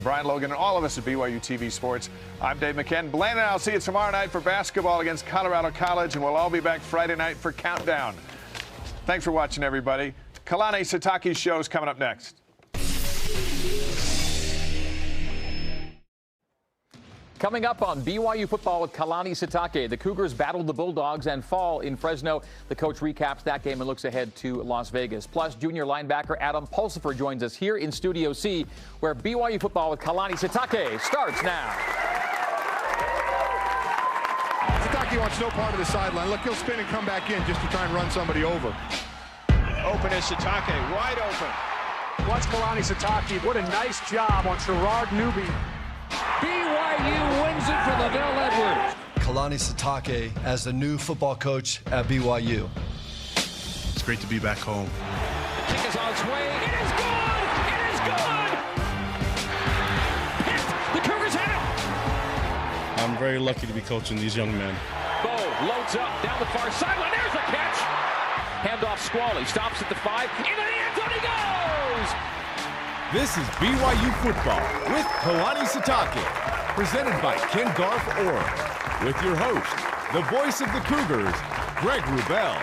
Brian Logan and all of us at BYU TV Sports. I'm Dave McKen. Blaine and I'll see you tomorrow night for basketball against Colorado College, and we'll all be back Friday night for Countdown. Thanks for watching, everybody. Kalani Sitake's show is coming up next. Coming up on BYU football with Kalani Sitake, the Cougars battled the Bulldogs and fall in Fresno. The coach recaps that game and looks ahead to Las Vegas. Plus, junior linebacker Adam Pulsifer joins us here in Studio C, where BYU football with Kalani Sitake starts now. Sitake wants no part of the sideline. Look, he'll spin and come back in just to try and run somebody over. Open is Sitake, wide open. Watch Kalani Sitake. What a nice job on Sherrod Newby. BYU wins it for Lavelle Edwards. Kalani Sitake as the new football coach at BYU. It's great to be back home. The kick is on its way. It is good! It is good! Hit! The Cougars hit it! I'm very lucky to be coaching these young men. Bo loads up down the far sideline. There's the catch! Handoff Squally. Stops at the 5. Into the end zone he goes! This is BYU football with Kalani Sitake, presented by Ken Garff Orange, with your host, the voice of the Cougars, Greg Wrubell.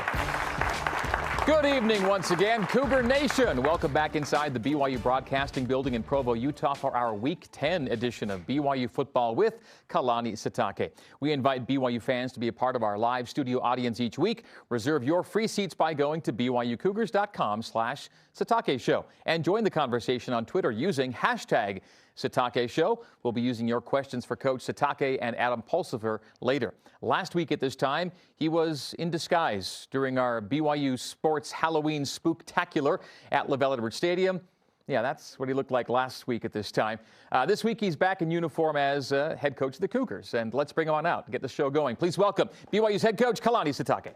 Good evening once again, Cougar Nation. Welcome back inside the BYU Broadcasting Building in Provo, Utah for our Week 10 edition of BYU Football with Kalani Sitake. We invite BYU fans to be a part of our live studio audience each week. Reserve your free seats by going to BYUCougars.com/Sitake Show and join the conversation on Twitter using hashtag Sitake Show. We'll be using your questions for Coach Sitake and Adam Pulsifer later. Last week at this time, he was in disguise during our BYU Sports Halloween Spooktacular at Lavelle Edwards Stadium. Yeah, that's what he looked like last week at this time. This week, he's back in uniform as head coach of the Cougars. And let's bring him on out and get the show going. Please welcome BYU's head coach, Kalani Sitake.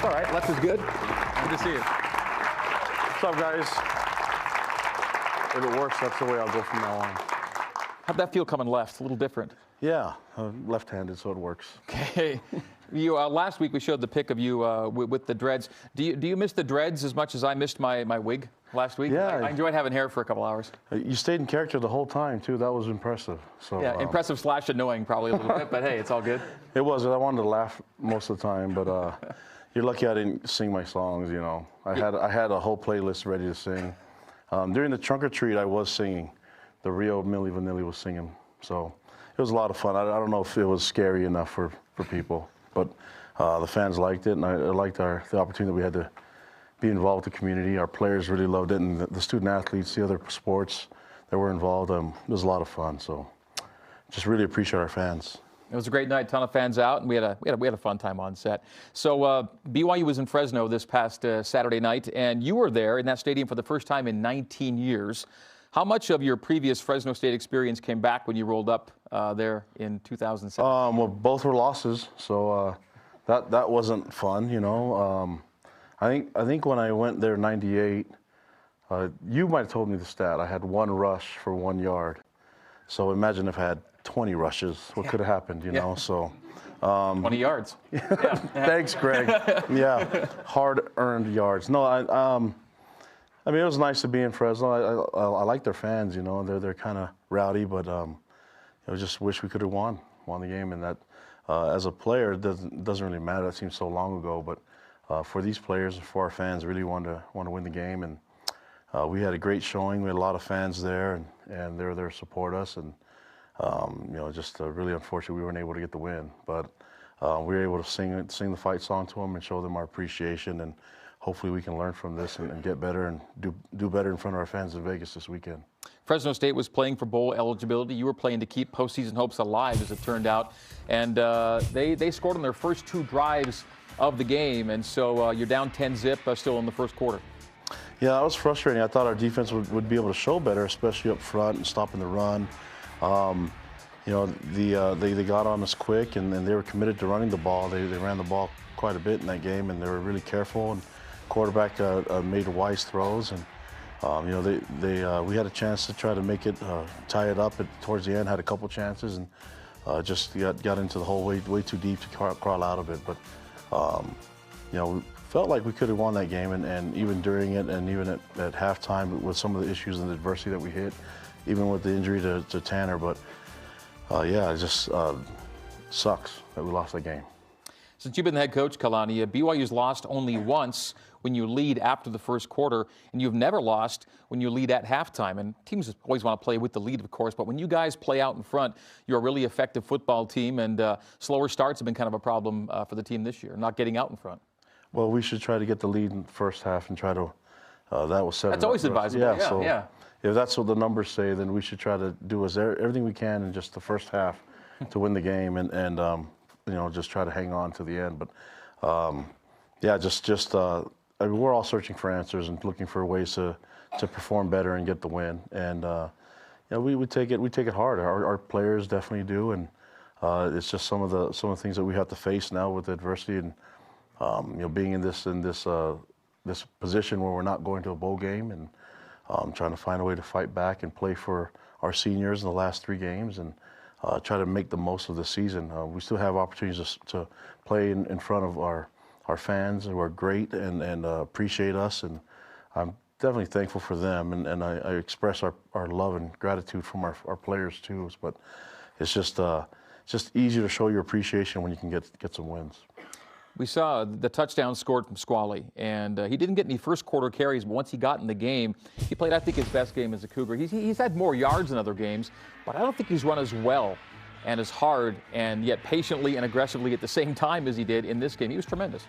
All right, left is good. Good to see you. What's up, guys? If it works, that's the way I'll go from now on. How'd that feel coming left? A little different. Yeah, left-handed, so it works. Okay. You last week we showed the pic of you with the dreads. Do you miss the dreads as much as I missed my wig last week? Yeah. I enjoyed having hair for a couple hours. You stayed in character the whole time, too. That was impressive. So yeah, impressive / annoying probably a little bit, but hey, it's all good. It was. I wanted to laugh most of the time, but you're lucky I didn't sing my songs, you know. I had a whole playlist ready to sing. During the trunk or treat, I was singing. The Rio Milli Vanilli was singing. So it was a lot of fun. I don't know if it was scary enough for people, but the fans liked it, and I liked the opportunity that we had to be involved with the community. Our players really loved it, and the student athletes, the other sports that were involved, it was a lot of fun. So just really appreciate our fans. It was a great night, ton of fans out, and we had a fun time on set. So BYU was in Fresno this past Saturday night, and you were there in that stadium for the first time in 19 years. How much of your previous Fresno State experience came back when you rolled up there in 2007? Well, both were losses, so that wasn't fun, you know. I think when I went there in '98, you might have told me the stat. I had 1 rush for 1 yard. So imagine if I had 20 rushes, what could have happened, you know? So 20 yards. Yeah. Thanks, Greg. Yeah, hard-earned yards. No, I mean, it was nice to be in Fresno. I like their fans, you know. They're kind of rowdy, but I just wish we could have won the game. And that, as a player, it doesn't really matter. That seems so long ago, but for these players and for our fans, really want to win the game. And we had a great showing. We had a lot of fans there, and they were there to support us. And you know, just really unfortunate we weren't able to get the win, but we were able to sing the fight song to them and show them our appreciation, and hopefully we can learn from this and get better and do better in front of our fans in Vegas this weekend. Fresno State was playing for bowl eligibility. You were playing to keep postseason hopes alive, as it turned out, and they scored on their first 2 drives of the game, and so you're down 10-zip still in the first quarter. Yeah, that was frustrating. I thought our defense would be able to show better, especially up front and stopping the run. You know, they got on us quick, and they were committed to running the ball. They ran the ball quite a bit in that game, and they were really careful. And quarterback made wise throws, and you know, we had a chance to try to make it tie it up towards the end. Had a couple chances, and just got into the hole way too deep to crawl out of it. But you know, we felt like we could have won that game, and even during it, and even at halftime with some of the issues and the adversity that we hit, even with the injury to Tanner. But yeah, it just sucks that we lost that game. Since you've been the head coach, Kalani, BYU's lost only once when you lead after the first quarter, and you've never lost when you lead at halftime. And teams always want to play with the lead, of course, but when you guys play out in front, you're a really effective football team, and slower starts have been kind of a problem for the team this year, not getting out in front. Well, we should try to get the lead in the first half and try to, that was 7. That's always advisable. Yeah, if that's what the numbers say, then we should try to do everything we can in just the first half to win the game, and you know, just try to hang on to the end. But yeah, I mean, we're all searching for answers and looking for ways to perform better and get the win. And you know, we take it hard. Our players definitely do, and it's just some of the things that we have to face now with adversity, and you know, being in this position where we're not going to a bowl game, and trying to find a way to fight back and play for our seniors in the last 3 games, and try to make the most of the season. We still have opportunities to play in front of our fans who are great and appreciate us, and I'm definitely thankful for them, and I express our love and gratitude from our players too. But it's just easier to show your appreciation when you can get some wins. We saw the touchdown scored from Squally, and he didn't get any first quarter carries, but once he got in the game, he played, I think, his best game as a Cougar. He's had more yards in other games, but I don't think he's run as well and as hard and yet patiently and aggressively at the same time as he did in this game. He was tremendous.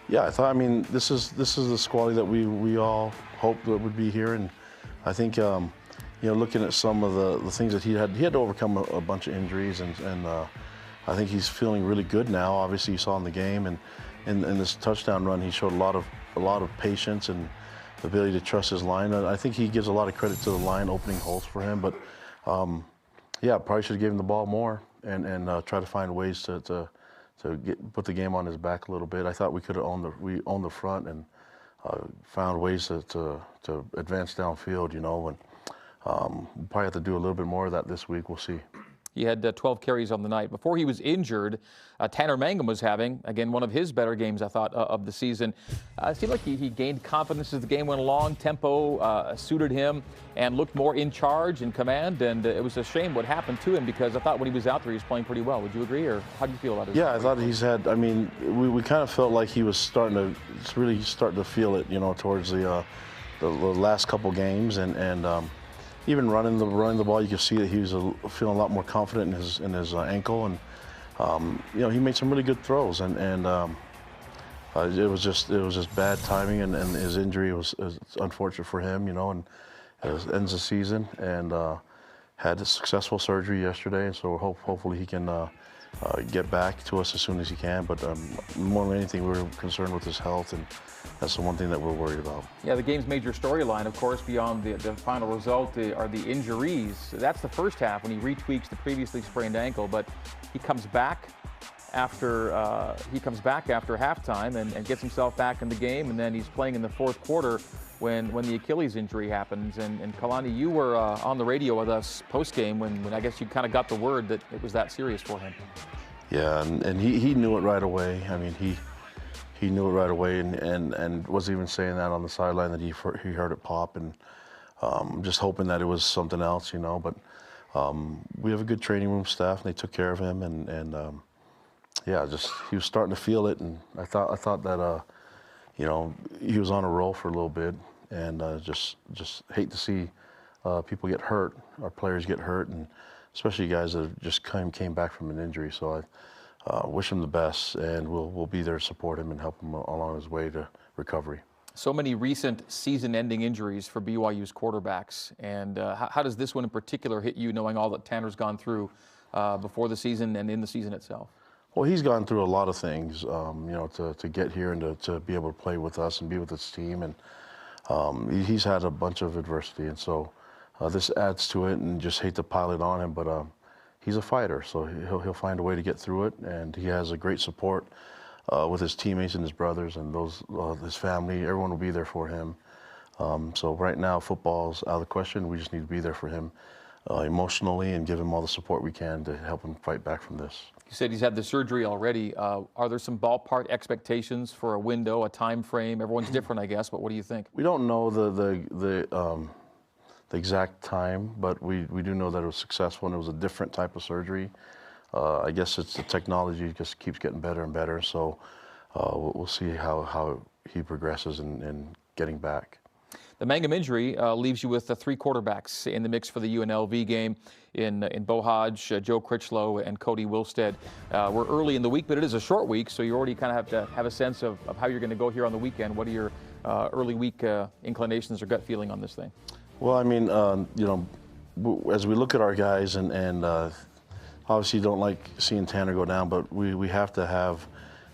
Yeah, I mean, this is the Squally that we all hoped that would be here, and I think you know, looking at some of the things that he had to overcome a bunch of injuries, and I think he's feeling really good now. Obviously, you saw in the game, and in this touchdown run, he showed a lot of patience and the ability to trust his line. And I think he gives a lot of credit to the line opening holes for him. But yeah, probably should have given the ball more and try to find ways to put the game on his back a little bit. I thought we could have owned the front and found ways to advance downfield. You know, and we'll probably have to do a little bit more of that this week. We'll see. He had 12 carries on the night. Before he was injured, Tanner Mangum was having, again, one of his better games, I thought, of the season. It seemed like he gained confidence as the game went along. Tempo suited him and looked more in charge and command, and it was a shame what happened to him, because I thought when he was out there he was playing pretty well. Would you agree, or how do you feel about it? Yeah, I thought he's had, I mean, we kind of felt like he was really starting to feel it, you know, towards the last couple games, and even running the ball, you could see that he was feeling a lot more confident in his ankle, and you know, he made some really good throws, and it was just bad timing, and his injury was unfortunate for him, you know, and it ends the season, and had a successful surgery yesterday, and so hopefully he can get back to us as soon as he can. But more than anything, we're concerned with his health, and that's the one thing that we're worried about. Yeah, the game's major storyline, of course, beyond the final result, are the injuries. That's the first half when he retweaks the previously sprained ankle, but he comes back after halftime and gets himself back in the game, and then he's playing in the fourth quarter when the Achilles injury happens. And Kalani, you were on the radio with us post-game when I guess you kind of got the word that it was that serious for him. Yeah, and he knew it right away. I mean, he knew it right away, and was even saying that on the sideline that he heard it pop, and just hoping that it was something else, you know. But we have a good training room staff, and they took care of him, and yeah, just he was starting to feel it, and I thought that you know, he was on a roll for a little bit, and just hate to see people get hurt, our players get hurt, and especially guys that just came back from an injury. So I wish him the best, and we'll be there to support him and help him along his way to recovery. So many recent season-ending injuries for BYU's quarterbacks, and how does this one in particular hit you, knowing all that Tanner's gone through before the season and in the season itself? Well, he's gone through a lot of things, you know, to get here and to be able to play with us and be with this team, and he's had a bunch of adversity, and so this adds to it, and just hate to pile it on him, but he's a fighter, so he'll find a way to get through it, and he has a great support with his teammates and his brothers and his family. Everyone will be there for him. So right now, football's out of the question. We just need to be there for him emotionally and give him all the support we can to help him fight back from this. You said he's had the surgery already. Are there some ballpark expectations for a window, a time frame? Everyone's different, I guess, but what do you think? We don't know the exact time, but we do know that it was successful and it was a different type of surgery. I guess it's the technology just keeps getting better and better, so we'll see how he progresses in getting back. The Mangum injury leaves you with the 3 quarterbacks in the mix for the UNLV game in Bo Hodge, Joe Critchlow, and Cody Wilstead. We're early in the week, but it is a short week, so you already kind of have to have a sense of how you're going to go here on the weekend. What are your early week inclinations or gut feeling on this thing? Well, I mean, you know, as we look at our guys, and obviously don't like seeing Tanner go down, but we have to have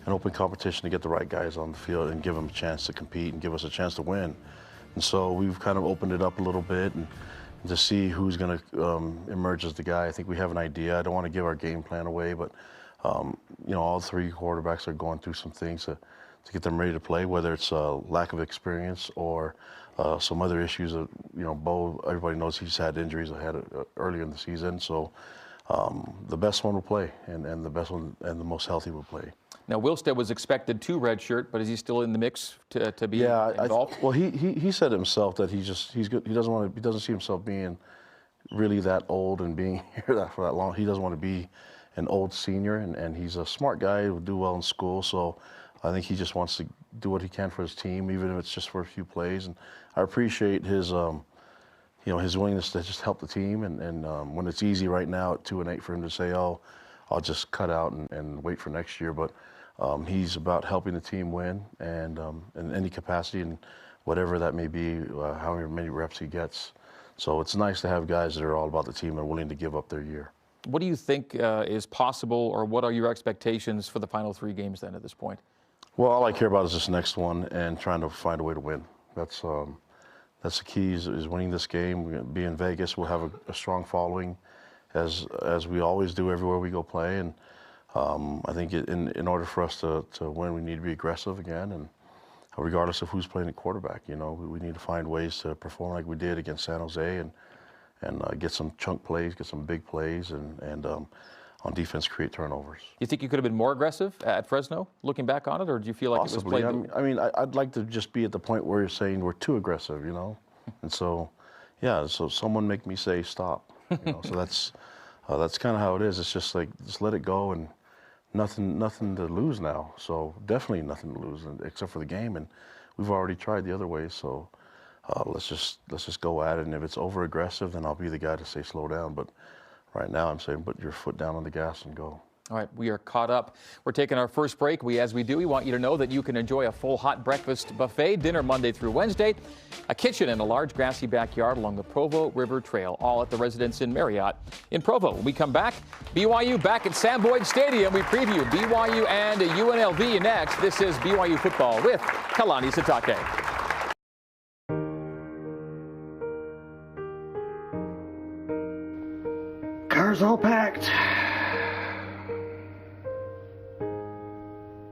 an open competition to get the right guys on the field and give them a chance to compete and give us a chance to win. And so we've kind of opened it up a little bit and to see who's going to emerge as the guy. I think we have an idea. I don't want to give our game plan away, but you know, all 3 quarterbacks are going through some things to get them ready to play, whether it's lack of experience or some other issues. You know, Bo, everybody knows he's had injuries ahead earlier in the season, so the best one will play, and the best one and the most healthy will play. Now, Wilstead was expected to redshirt, but is he still in the mix to be involved? Well, he said himself that he's good. He doesn't see himself being really that old and being here for that long. He doesn't want to be an old senior, and he's a smart guy who will do well in school. So I think he just wants to do what he can for his team, even if it's just for a few plays. And I appreciate his you know, his willingness to just help the team. And when it's easy right now at 2-8 for him to say, oh, I'll just cut out and wait for next year, but he's about helping the team win, and in any capacity and whatever that may be, however many reps he gets. So it's nice to have guys that are all about the team and willing to give up their year. What do you think is possible, or what are your expectations for the final 3 games then at this point? Well, all I care about is this next one and trying to find a way to win. That's the key is winning this game. We're going to be in Vegas. We'll have a strong following, as we always do everywhere we go play. And I think in order for us to win, we need to be aggressive again, and regardless of who's playing at quarterback, you know, we need to find ways to perform like we did against San Jose and get some chunk plays, get some big plays, and on defense create turnovers. You think you could have been more aggressive at Fresno, looking back on it, or do you feel like Possibly. it was played? I mean, I'd like to just be at the point where you're saying we're too aggressive, you know, and so, yeah, so someone make me say stop, you know. So that's kind of how it is. It's just like, just let it go, and nothing to lose now. So definitely nothing to lose except for the game, and we've already tried the other way. So let's just go at it. And if it's over aggressive, then I'll be the guy to say slow down. But right now, I'm saying put your foot down on the gas and go. All right, we are caught up. We're taking our first break. As we do, we want you to know that you can enjoy a full hot breakfast buffet, dinner Monday through Wednesday, a kitchen and a large grassy backyard along the Provo River Trail, all at the Residence Inn Marriott in Provo. When we come back, BYU back at Sam Boyd Stadium. We preview BYU and UNLV next. This is BYU Football with Kalani Sitake. Car's all packed.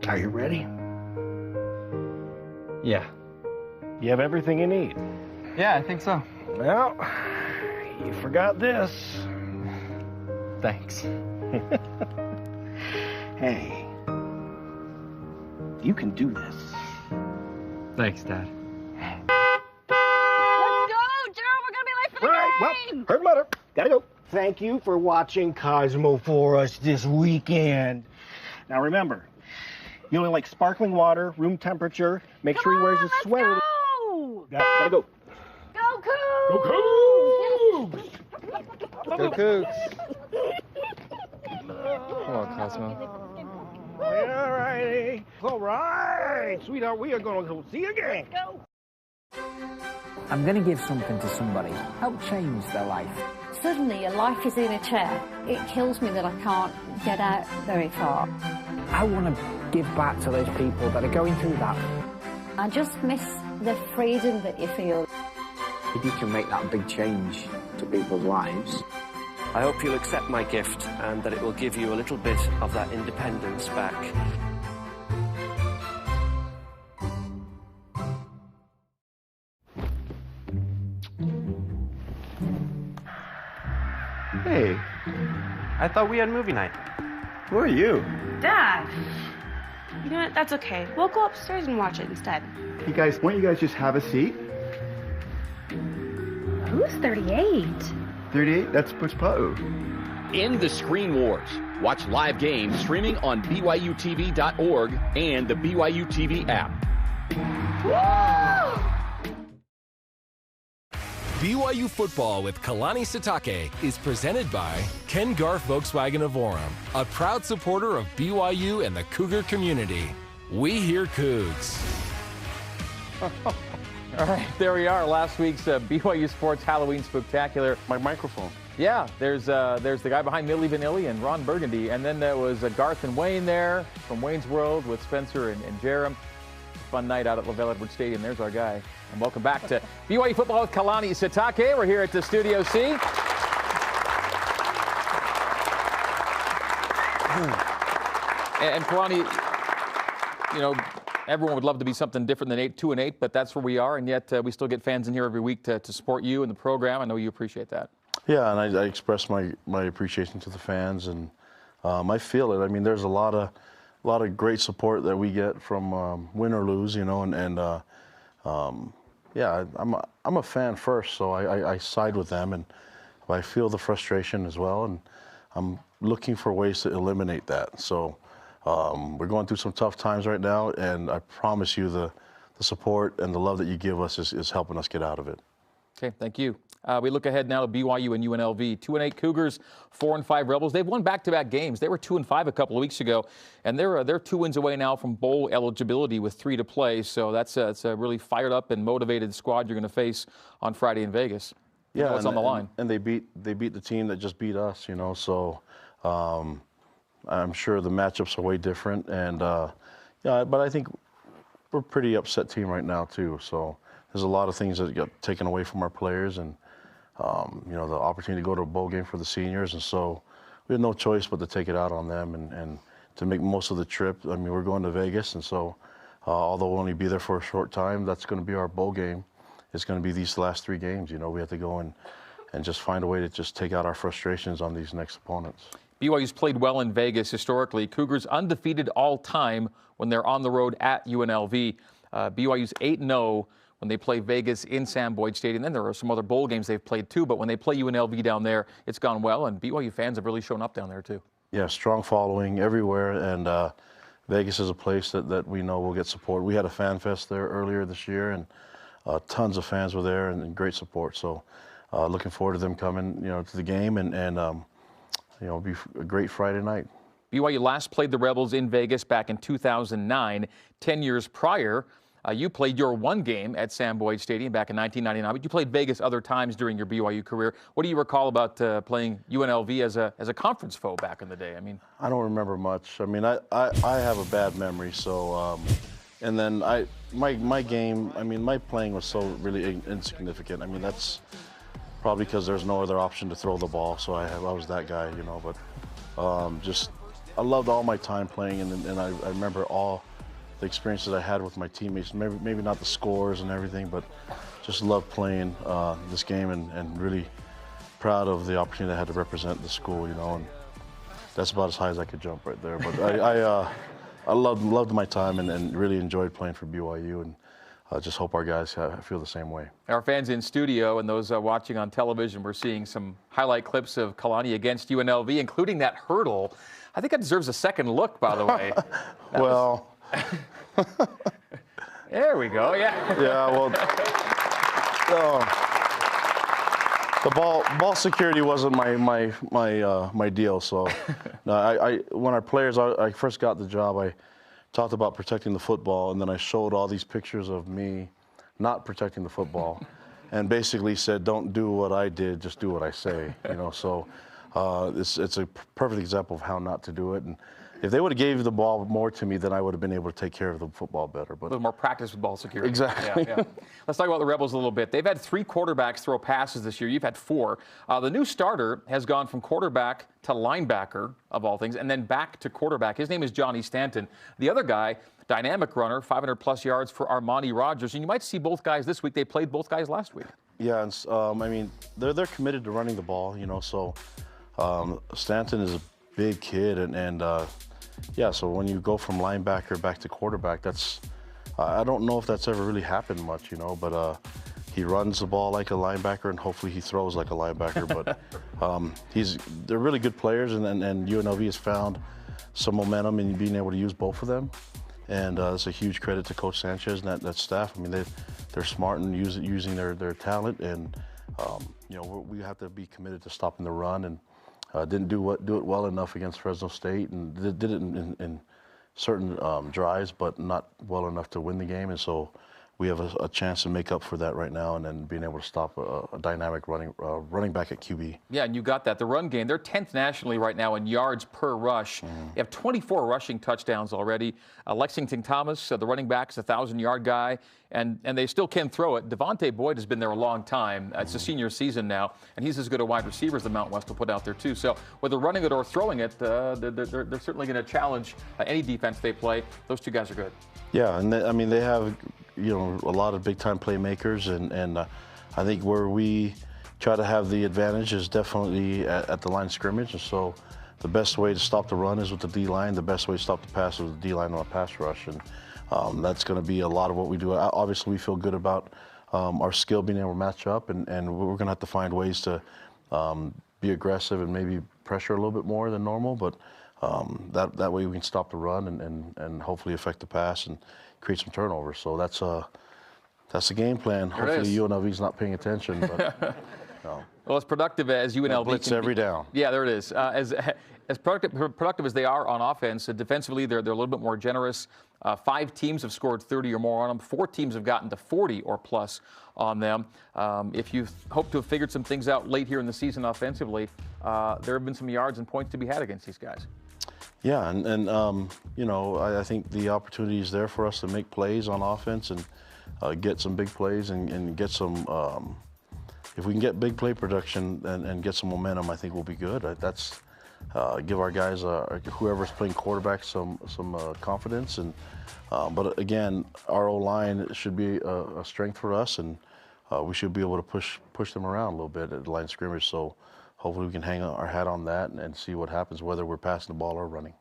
Are you ready? Yeah. You have everything you need? Yeah, I think so. Well, you forgot this. Thanks. Hey, you can do this. Thanks, Dad. Let's go, Gerald. We're going to be late for the game. Well, heard mother. Gotta go. Thank you for watching Cosmo for us this weekend. Now remember, you only like sparkling water, room temperature. Make sure he wears his sweater. Go! Yeah, gotta go. Go Cougs! Go Cougs! Go Cougs! Come on, Cosmo. All right, sweetheart, we are going to go see a game. Go! I'm going to give something to somebody, help change their life. Suddenly your life is in a chair. It kills me that I can't get out very far. I want to give back to those people that are going through that. I just miss the freedom that you feel. If you can make that big change to people's lives. I hope you'll accept my gift and that it will give you a little bit of that independence back. I thought we had movie night. Who are you? Dad. You know what? That's okay. We'll go upstairs and watch it instead. Hey guys, why don't you guys just have a seat? Who's 38? 38? That's Push Pa'u. In the Screen Wars. Watch live games streaming on BYUtv.org and the BYU TV app. BYU Football with Kalani Sitake is presented by Ken Garff Volkswagen of Orem, a proud supporter of BYU and the Cougar community. We hear Cougs. All right, there we are. Last week's BYU Sports Halloween Spectacular. My microphone. Yeah, there's the guy behind Milli Vanilli and Ron Burgundy, and then there was Garth and Wayne there from Wayne's World with Spencer and Jerem. Fun night out at LaVelle Edwards Stadium. There's our guy. And welcome back to BYU Football with Kalani Sitake. We're here at the Studio C. And Kalani, you know, everyone would love to be something different than 2-8, but that's where we are, and yet we still get fans in here every week to support you and the program. I know you appreciate that. Yeah, and I express my appreciation to the fans, and I feel it. I mean, there's a lot of great support that we get from win or lose, you know, yeah, I'm a fan first, so I side with them, and I feel the frustration as well, and I'm looking for ways to eliminate that. So we're going through some tough times right now, and I promise you the support and the love that you give us is helping us get out of it. Okay, thank you. We look ahead now to BYU and UNLV. 2-8 Cougars, 4-5 Rebels. They've won back-to-back games. They were 2-5 a couple of weeks ago, and they're 2 wins away now from bowl eligibility with 3 to play. So that's a really fired up and motivated squad you're going to face on Friday in Vegas. You know what's on the line. And they beat the team that just beat us. You know, so I'm sure the matchups are way different, and yeah, but I think we're a pretty upset team right now too. So there's a lot of things that got taken away from our players, and you know, the opportunity to go to a bowl game for the seniors, and so we had no choice but to take it out on them and to make most of the trip. I mean, we're going to Vegas, and so although we'll only be there for a short time, that's going to be our bowl game. It's going to be these last 3 games. You know, we have to go and just find a way to just take out our frustrations on these next opponents. BYU's played well in Vegas historically. Cougars undefeated all time when they're on the road at UNLV. BYU's 8-0 when they play Vegas in Sam Boyd Stadium. Then there are some other bowl games they've played too, but when they play UNLV down there, it's gone well, and BYU fans have really shown up down there too. Yeah, strong following everywhere, and Vegas is a place that we know will get support. We had a fan fest there earlier this year, and tons of fans were there and great support. So looking forward to them coming, you know, to the game, and you know, it'll be a great Friday night. BYU last played the Rebels in Vegas back in 2009. 10 years prior, you played your 1 game at Sam Boyd Stadium back in 1999, but you played Vegas other times during your BYU career. What do you recall about playing UNLV as a conference foe back in the day? I mean, I don't remember much. I mean, I have a bad memory, so and then my game, I mean, my playing was so really insignificant. I mean, that's probably because there's no other option to throw the ball, so I was that guy, you know. But just I loved all my time playing, and I remember all the experiences I had with my teammates. Maybe not the scores and everything, but just loved playing this game, and really proud of the opportunity I had to represent the school, you know. And that's about as high as I could jump right there. But I loved my time and really enjoyed playing for BYU, and I just hope our guys feel the same way. Our fans in studio and those watching on television, we're seeing some highlight clips of Kalani against UNLV, including that hurdle. I think that deserves a second look, by the way. Well, there we go. Yeah. Yeah. Well, the ball security wasn't my deal. So, no, when our players, I first got the job, I talked about protecting the football, and then I showed all these pictures of me not protecting the football, and basically said, "Don't do what I did, just do what I say." You know, so it's a perfect example of how not to do it. And if they would have gave the ball more to me, then I would have been able to take care of the football better. But a little more practice with ball security. Exactly. Yeah. Let's talk about the Rebels a little bit. They've had 3 quarterbacks throw passes this year. You've had 4. The new starter has gone from quarterback to linebacker, of all things, and then back to quarterback. His name is Johnny Stanton. The other guy, dynamic runner, 500-plus yards for Armani Rogers. And you might see both guys this week. They played both guys last week. Yeah, and I mean, they're committed to running the ball, you know, so Stanton is a big kid, and yeah, so when you go from linebacker back to quarterback, that's I don't know if that's ever really happened much, you know, but he runs the ball like a linebacker, and hopefully he throws like a linebacker. But they're really good players, and UNLV has found some momentum in being able to use both of them. And it's a huge credit to Coach Sanchez and that staff. I mean, they're smart in using their talent, and you know, we have to be committed to stopping the run. And didn't do it well enough against Fresno State, and did it in certain drives, but not well enough to win the game. And so we have a chance to make up for that right now, and then being able to stop a dynamic running back at QB. Yeah, and you got that. The run game, they're 10th nationally right now in yards per rush. You have 24 rushing touchdowns already. Lexington Thomas, the running back, is a 1,000-yard guy, and they still can throw it. Devontae Boyd has been there a long time. It's a senior season now, and he's as good a wide receiver as the Mountain West will put out there, too. So whether running it or throwing it, they're certainly going to challenge any defense they play. Those two guys are good. Yeah, and I mean, they have, you know, a lot of big-time playmakers, and I think where we try to have the advantage is definitely at the line of scrimmage. And so the best way to stop the run is with the D-line. The best way to stop the pass is with the D-line on a pass rush, and that's going to be a lot of what we do. Obviously, we feel good about our skill being able to match up, and we're going to have to find ways to be aggressive and maybe pressure a little bit more than normal, but that way we can stop the run and hopefully affect the pass and create some turnovers. So that's the game plan. Hopefully UNLV's not paying attention, but well, as productive as UNLV blitz can every down. Yeah, there it is. As productive as they are on offense, defensively they're a little bit more generous. 5 teams have scored 30 or more on them. 4 teams have gotten to 40 or plus on them. If you hope to have figured some things out late here in the season offensively, there have been some yards and points to be had against these guys. Yeah, and you know, I think the opportunity is there for us to make plays on offense and get some big plays and get some. If we can get big play production and get some momentum, I think we'll be good. That's give our guys, whoever's playing quarterback, some confidence. And but again, our O-line should be a strength for us, and we should be able to push them around a little bit at the line of scrimmage. So hopefully we can hang our hat on that and see what happens, whether we're passing the ball or running.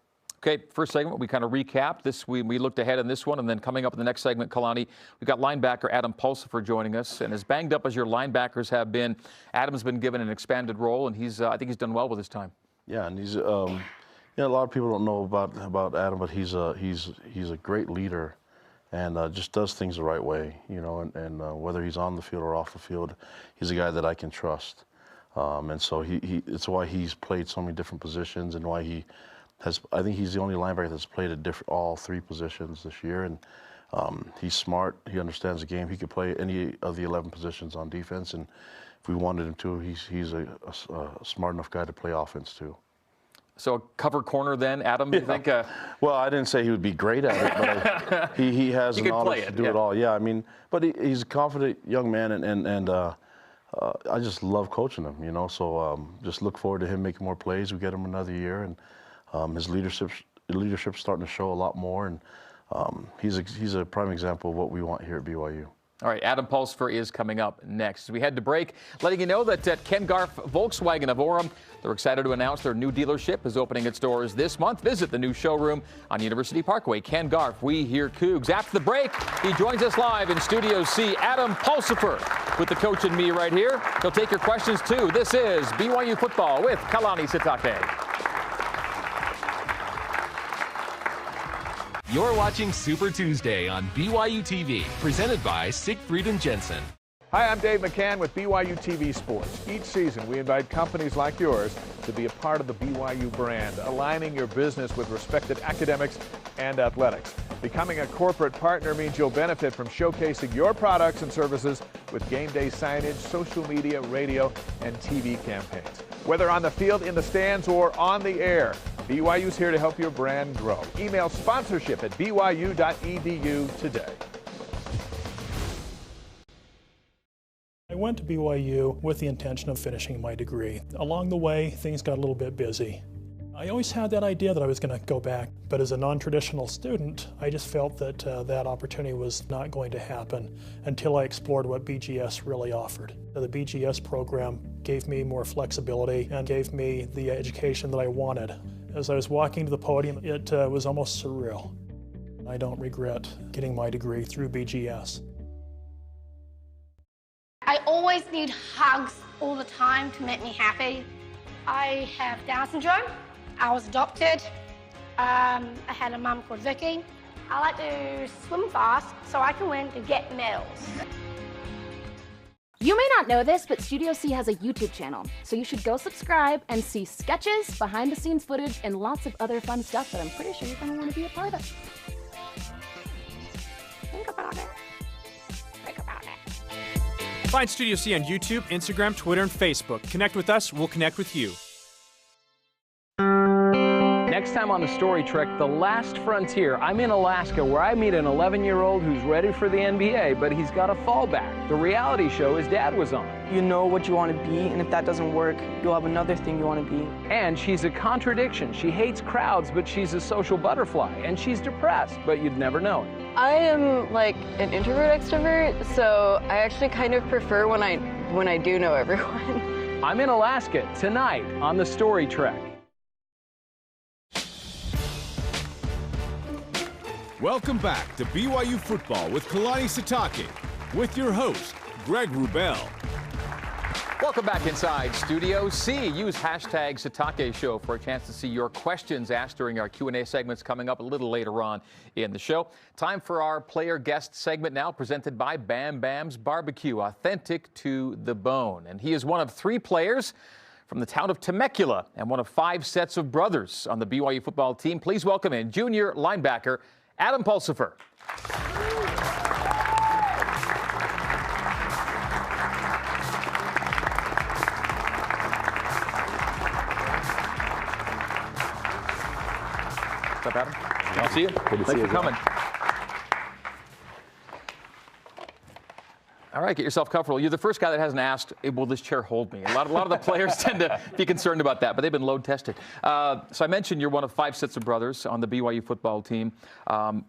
Okay, first segment, we kind of recapped this. We looked ahead in this one, and then coming up in the next segment, Kalani, we've got linebacker Adam Pulsifer joining us. And as banged up as your linebackers have been, Adam's been given an expanded role, and I think he's done well with his time. Yeah, and he's, a lot of people don't know about Adam, but he's a great leader, and just does things the right way, you know. And whether he's on the field or off the field, he's a guy that I can trust. And so it's why he's played so many different positions, and why I think he's the only linebacker that's played all 3 positions this year. And he's smart. He understands the game. He could play any of the 11 positions on defense, and if we wanted him to, he's a smart enough guy to play offense too. So a cover corner then, Adam, you think? Well, I didn't say he would be great at it, but he has the knowledge to do it all. Yeah, I mean, but he's a confident young man, and I just love coaching him, you know. So just look forward to him making more plays. We get him another year, and his leadership's starting to show a lot more, and he's a prime example of what we want here at BYU. All right, Adam Pulsifer is coming up next. We head to break, letting you know that at Ken Garff Volkswagen of Orem, they're excited to announce their new dealership is opening its doors this month. Visit the new showroom on University Parkway. Ken Garff, we hear Cougs. After the break, he joins us live in Studio C. Adam Pulsifer with the coach and me right here. He'll take your questions too. This is BYU Football with Kalani Sitake. You're watching Super Tuesday on BYU TV, presented by Siegfried & Jensen. Hi, I'm Dave McCann with BYU TV Sports. Each season, we invite companies like yours to be a part of the BYU brand, aligning your business with respected academics and athletics. Becoming a corporate partner means you'll benefit from showcasing your products and services with game day signage, social media, radio, and TV campaigns. Whether on the field, in the stands, or on the air, BYU's here to help your brand grow. Email sponsorship@byu.edu today. I went to BYU with the intention of finishing my degree. Along the way, things got a little bit busy. I always had that idea that I was going to go back, but as a non-traditional student, I just felt that that opportunity was not going to happen until I explored what BGS really offered. The BGS program gave me more flexibility and gave me the education that I wanted. As I was walking to the podium, it was almost surreal. I don't regret getting my degree through BGS. I always need hugs all the time to make me happy. I have Down syndrome. I was adopted. I had a mum called Vicky. I like to swim fast so I can win to get medals. You may not know this, but Studio C has a YouTube channel, so you should go subscribe and see sketches, behind-the-scenes footage, and lots of other fun stuff that I'm pretty sure you're going to want to be a part of. Think about it. Think about it. Find Studio C on YouTube, Instagram, Twitter, and Facebook. Connect with us, we'll connect with you. Next time on the Story Trek, The Last Frontier, I'm in Alaska where I meet an 11-year-old who's ready for the NBA, but he's got a fallback, the reality show his dad was on. You know what you want to be, and if that doesn't work, you'll have another thing you want to be. And she's a contradiction. She hates crowds, but she's a social butterfly. And she's depressed, but you'd never know it. I am like an introvert extrovert, so I actually kind of prefer when I do know everyone. I'm in Alaska tonight on the Story Trek. Welcome back to BYU Football with Kalani Sitake, with your host, Greg Wrubell. Welcome back inside Studio C. Use hashtag Sitake Show for a chance to see your questions asked during our Q&A segments coming up a little later on in the show. Time for our player guest segment now, presented by Bam Bam's Barbecue, authentic to the bone. And he is one of 3 players from the town of Temecula and one of 5 sets of brothers on the BYU football team. Please welcome in junior linebacker Adam Pulsipher. What's up, Adam? Good to see you. Good to see you. Thanks for coming. All right, get yourself comfortable. You're the first guy that hasn't asked, hey, will this chair hold me? A lot of the players tend to be concerned about that, but they've been load tested. So I mentioned you're one of 5 sets of brothers on the BYU football team.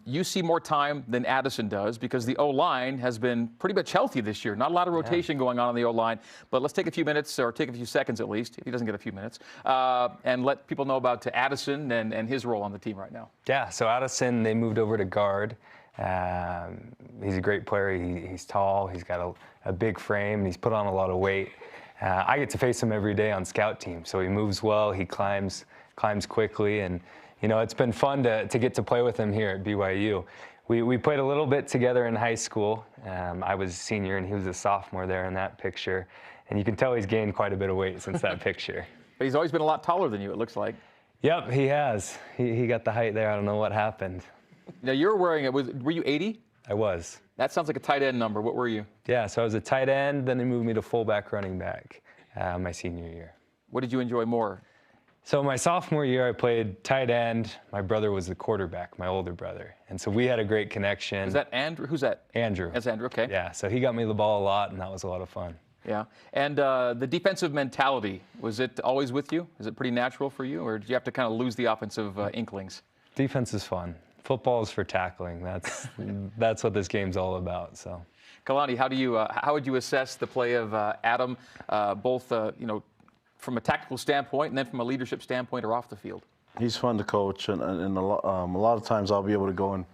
You see more time than Addison does because the O-line has been pretty much healthy this year. Not a lot of rotation going on the O-line, but let's take a few minutes, or take a few seconds at least, if he doesn't get a few minutes, and let people know about Addison and his role on the team right now. Yeah, so Addison, they moved over to guard. He's a great player. He's tall. He's got a big frame, and he's put on a lot of weight. I get to face him every day on scout team, so he moves well. He climbs quickly, and you know it's been fun to get to play with him here at BYU. We played a little bit together in high school. I was a senior, and he was a sophomore there in that picture, and you can tell he's gained quite a bit of weight since that picture. But he's always been a lot taller than you, it looks like. Yep, he has. He got the height there. I don't know what happened. Now you're wearing it. Were you 80? I was. That sounds like a tight end number. What were you? Yeah, so I was a tight end. Then they moved me to fullback, running back my senior year. What did you enjoy more? So my sophomore year, I played tight end. My brother was the quarterback, my older brother, and so we had a great connection. Is that Andrew? Who's that? Andrew. That's Andrew. Okay. Yeah, so he got me the ball a lot, and that was a lot of fun. Yeah, and the defensive mentality, was it always with you? Is it pretty natural for you, or did you have to kind of lose the offensive inklings? Defense is fun. Football is for tackling. That's what this game's all about. So, Kalani, how would you assess the play of Adam, both from a tactical standpoint and then from a leadership standpoint or off the field? He's fun to coach, and a lot of times I'll be able to go and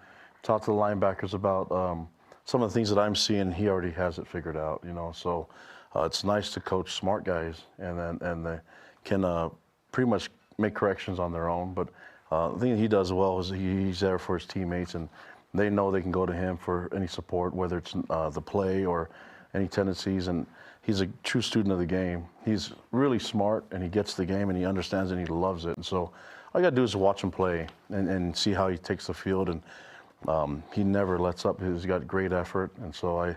talk to the linebackers about some of the things that I'm seeing. He already has it figured out, you know. So it's nice to coach smart guys, and they can pretty much make corrections on their own, but. The thing he does well is he's there for his teammates, and they know they can go to him for any support, whether it's the play or any tendencies. And he's a true student of the game. He's really smart, and he gets the game, and he understands it, and he loves it. And so all you got to do is watch him play and see how he takes the field. And he never lets up. He's got great effort. And so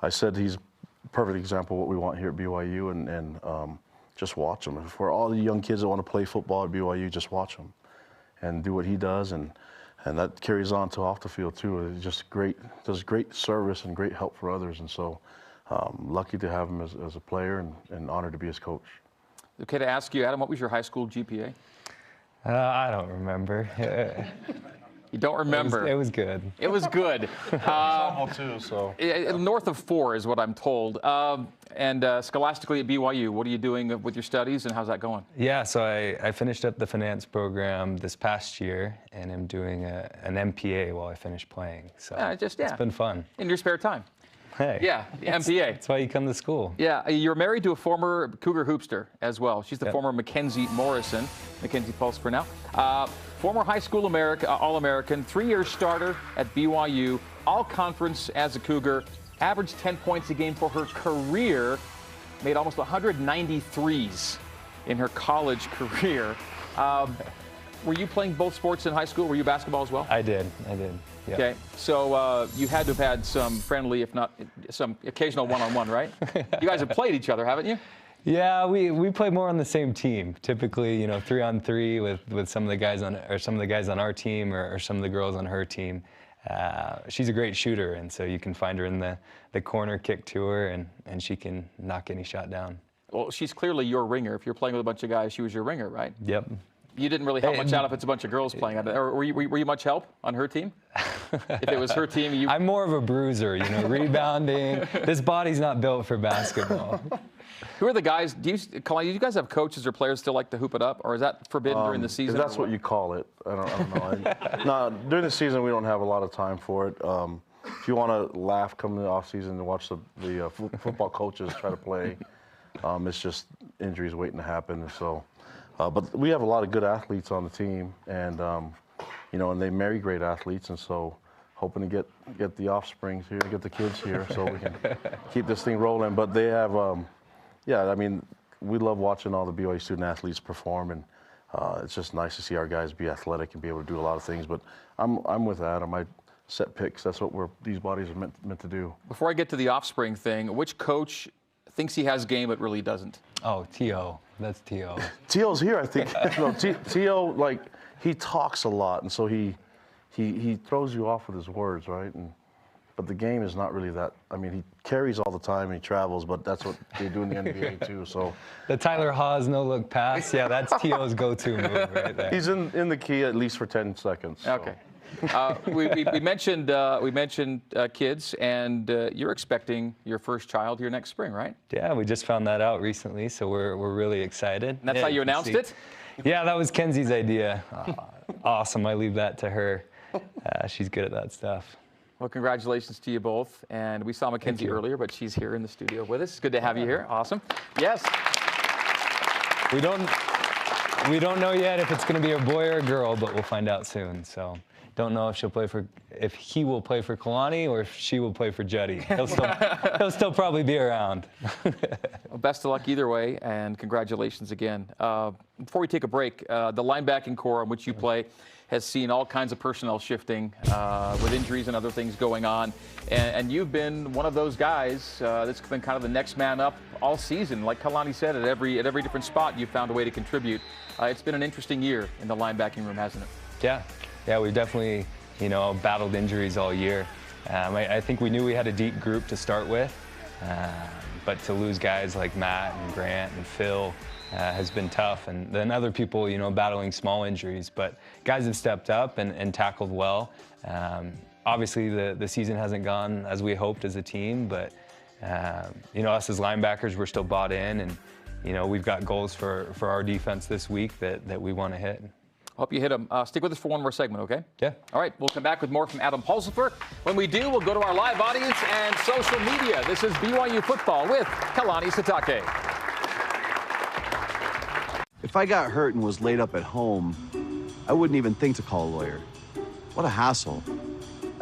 I said he's a perfect example of what we want here at BYU, and just watch him. For all the young kids that want to play football at BYU, just watch him. And do what he does, and that carries on to off the field too. It's just great, does great service and great help for others, and so lucky to have him as a player and honored to be his coach. Okay, to ask you, Adam, what was your high school GPA? I don't remember. You don't remember? It was good. It was good. Too, so. North of 4 is what I'm told. And scholastically at BYU, what are you doing with your studies, and how's that going? Yeah, so I finished up the finance program this past year, and I'm doing an MPA while I finish playing. So it's been fun. In your spare time? Hey. Yeah, the MPA. That's why you come to school. Yeah, you're married to a former Cougar hoopster as well. She's the former Mackenzie Morrison, Mackenzie Pulsifer now. Former high school All-American, 3-year starter at BYU, all-conference as a Cougar, averaged 10 points a game for her career, made almost 193s in her college career. Were you playing both sports in high school? Were you basketball as well? I did. Yeah. Okay, so you had to have had some friendly, if not some occasional one-on-one, right? You guys have played each other, haven't you? Yeah, we play more on the same team. Typically, 3-on-3 with some of the guys on our team or some of the girls on her team. She's a great shooter, and so you can find her in the corner, kick to her, and she can knock any shot down. Well, she's clearly your ringer. If you're playing with a bunch of guys, she was your ringer, right? Yep. You didn't really help much out if it's a bunch of girls playing. Or were you much help on her team? If it was her team, I'm more of a bruiser, rebounding. This body's not built for basketball. Who are the guys? Kalani, do you guys have coaches or players still like to hoop it up, or is that forbidden during the season? If that's what you call it. I don't know. No, during the season we don't have a lot of time for it. If you want to laugh come in the off season and watch the football coaches try to play, it's just injuries waiting to happen. So, but we have a lot of good athletes on the team, and and they marry great athletes, and so hoping to get the offsprings here, get the kids here, so we can keep this thing rolling. But they have. Yeah, I mean, we love watching all the BYU student athletes perform, and it's just nice to see our guys be athletic and be able to do a lot of things. But I'm with Adam. I set picks. That's what these bodies are meant to do. Before I get to the offspring thing, which coach thinks he has game but really doesn't? Oh, T.O. That's T.O. T.O.'s here, I think. No, T.O. He talks a lot, and so he throws you off with his words, right? But the game is not really that. I mean, he carries all the time and he travels, but that's what they do in the NBA too. So the Tyler Haws no-look pass, yeah, that's T.O.'s go-to move right there. He's in the key at least for 10 seconds. So. Okay. We mentioned kids, and you're expecting your first child here next spring, right? Yeah, we just found that out recently, so we're really excited. And that's how you announced it? Yeah, that was Kenzie's idea. Awesome. I leave that to her. She's good at that stuff. Well, congratulations to you both. And we saw Mackenzie earlier, but she's here in the studio with us. It's good to have you here. Awesome. Yes. We don't know yet if it's going to be a boy or a girl, but we'll find out soon. So don't know if he will play for Kalani or if she will play for Juddy. He'll still probably be around. Well, best of luck either way, and congratulations again. Before we take a break, the linebacking core on which you play has seen all kinds of personnel shifting with injuries and other things going on. And you've been one of those guys that's been kind of the next man up all season. Like Kalani said, at every different spot, you've found a way to contribute. It's been an interesting year in the linebacking room, hasn't it? Yeah, we've definitely, battled injuries all year. I think we knew we had a deep group to start with, but to lose guys like Matt and Grant and Phil has been tough, and then other people, battling small injuries. But guys have stepped up and tackled well. Obviously, the season hasn't gone as we hoped as a team, but us as linebackers, we're still bought in, and we've got goals for our defense this week that we want to hit. Hope you hit them. Stick with us for one more segment, okay? Yeah. All right, we'll come back with more from Adam Pulsifer. When we do, we'll go to our live audience and social media. This is BYU Football with Kalani Sitake. If I got hurt and was laid up at home, I wouldn't even think to call a lawyer. What a hassle.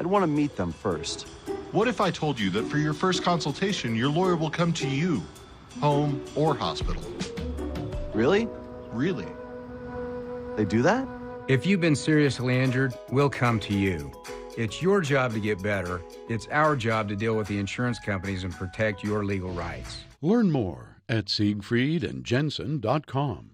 I'd want to meet them first. What if I told you that for your first consultation, your lawyer will come to you, home or hospital? Really? Really. They do that? If you've been seriously injured, we'll come to you. It's your job to get better. It's our job to deal with the insurance companies and protect your legal rights. Learn more at siegfriedandjensen.com.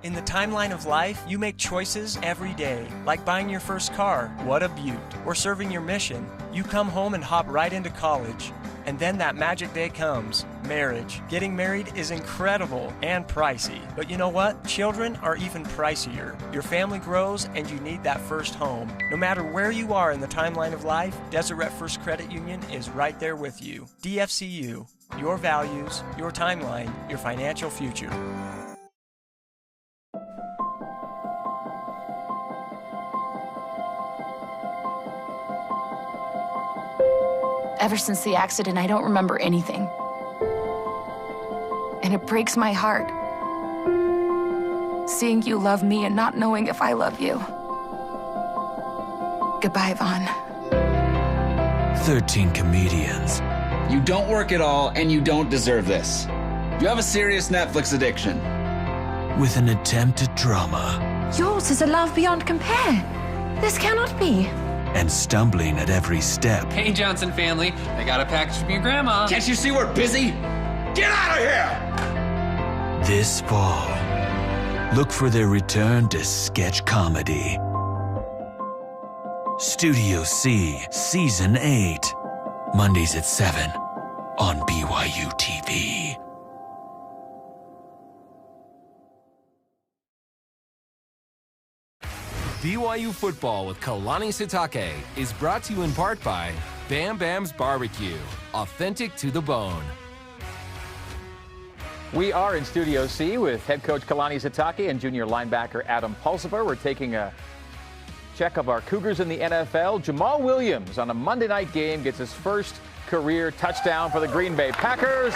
In the timeline of life, you make choices every day, like buying your first car, what a beaut, or serving your mission. You come home and hop right into college. And then that magic day comes, marriage. Getting married is incredible and pricey. But you know what? Children are even pricier. Your family grows and you need that first home. No matter where you are in the timeline of life, Deseret First Credit Union is right there with you. DFCU, your values, your timeline, your financial future. Ever since the accident, I don't remember anything. And it breaks my heart, seeing you love me and not knowing if I love you. Goodbye, Vaughn. 13 comedians. You don't work at all, and you don't deserve this. You have a serious Netflix addiction. With an attempt at drama. Yours is a love beyond compare. This cannot be. And stumbling at every step. Hey, Johnson family. I got a package from your grandma. Can't you see we're busy? Get out of here! This fall, look for their return to sketch comedy. Studio C, Season 8. Mondays at 7 on BYU TV. BYU Football with Kalani Sitake is brought to you in part by Bam Bam's Barbecue, authentic to the bone. We are in Studio C with head coach Kalani Sitake and junior linebacker Adam Pulsifer. We're taking a check of our Cougars in the NFL. Jamal Williams on a Monday night game gets his first career touchdown for the Green Bay Packers.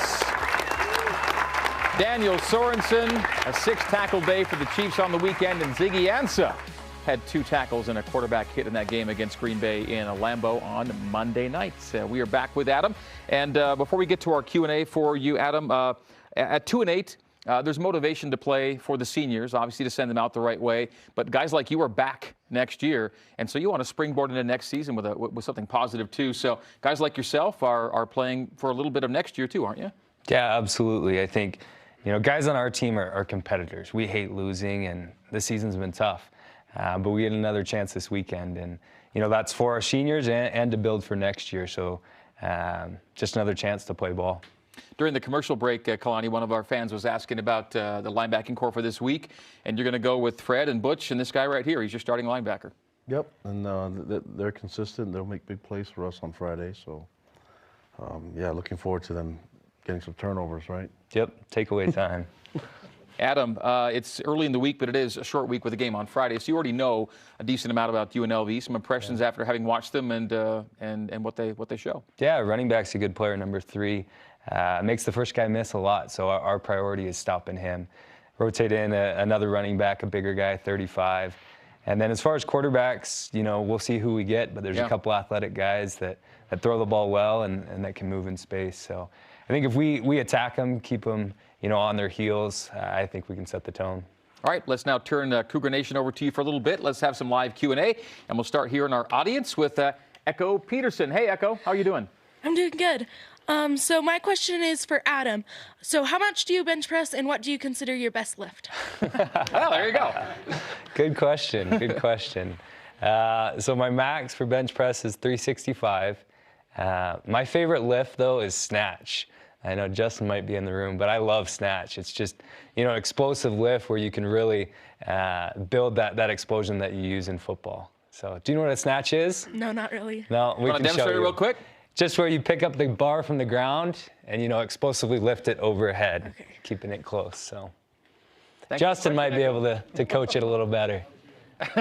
Daniel Sorensen, a 6-tackle day for the Chiefs on the weekend, and Ziggy Ansah had 2 tackles and a quarterback hit in that game against Green Bay in a Lambeau on Monday night. We are back with Adam. And before we get to our Q&A for you, Adam, at 2-8, there's motivation to play for the seniors, obviously to send them out the right way. But guys like you are back next year, and so you want to springboard into next season with something positive too. So guys like yourself are playing for a little bit of next year too, aren't you? Yeah, absolutely. I think, guys on our team are competitors. We hate losing, and the season's been tough. But we get another chance this weekend, and that's for our seniors and to build for next year. So just another chance to play ball. During the commercial break, Kalani, one of our fans was asking about the linebacking core for this week, and you're going to go with Fred and Butch and this guy right here. He's your starting linebacker. Yep, and they're consistent. They'll make big plays for us on Friday. So, yeah, looking forward to them getting some turnovers, right? Yep, takeaway time. Adam, it's early in the week, but it is a short week with a game on Friday, so you already know a decent amount about UNLV. Some impressions after having watched them and what they show. Yeah, running back's a good player, number 3. Makes the first guy miss a lot, so our priority is stopping him. Rotate in another running back, a bigger guy, 35. And then as far as quarterbacks, we'll see who we get, but there's a couple athletic guys that throw the ball well and that can move in space. So I think if we attack them, keep them on their heels, I think we can set the tone. All right, let's now turn Cougar Nation over to you for a little bit. Let's have some live Q&A, and we'll start here in our audience with Echo Peterson. Hey, Echo, how are you doing? I'm doing good. So my question is for Adam. So how much do you bench press, and what do you consider your best lift? Well, there you go. Good question. Good question. So my max for bench press is 365. My favorite lift, though, is snatch. I know Justin might be in the room, but I love snatch. It's just, an explosive lift where you can really build that explosion that you use in football. So do you know what a snatch is? No, not really. No, we can demonstrate it real quick? Just where you pick up the bar from the ground and, explosively lift it overhead, keeping it close. So Justin might be able to coach it a little better.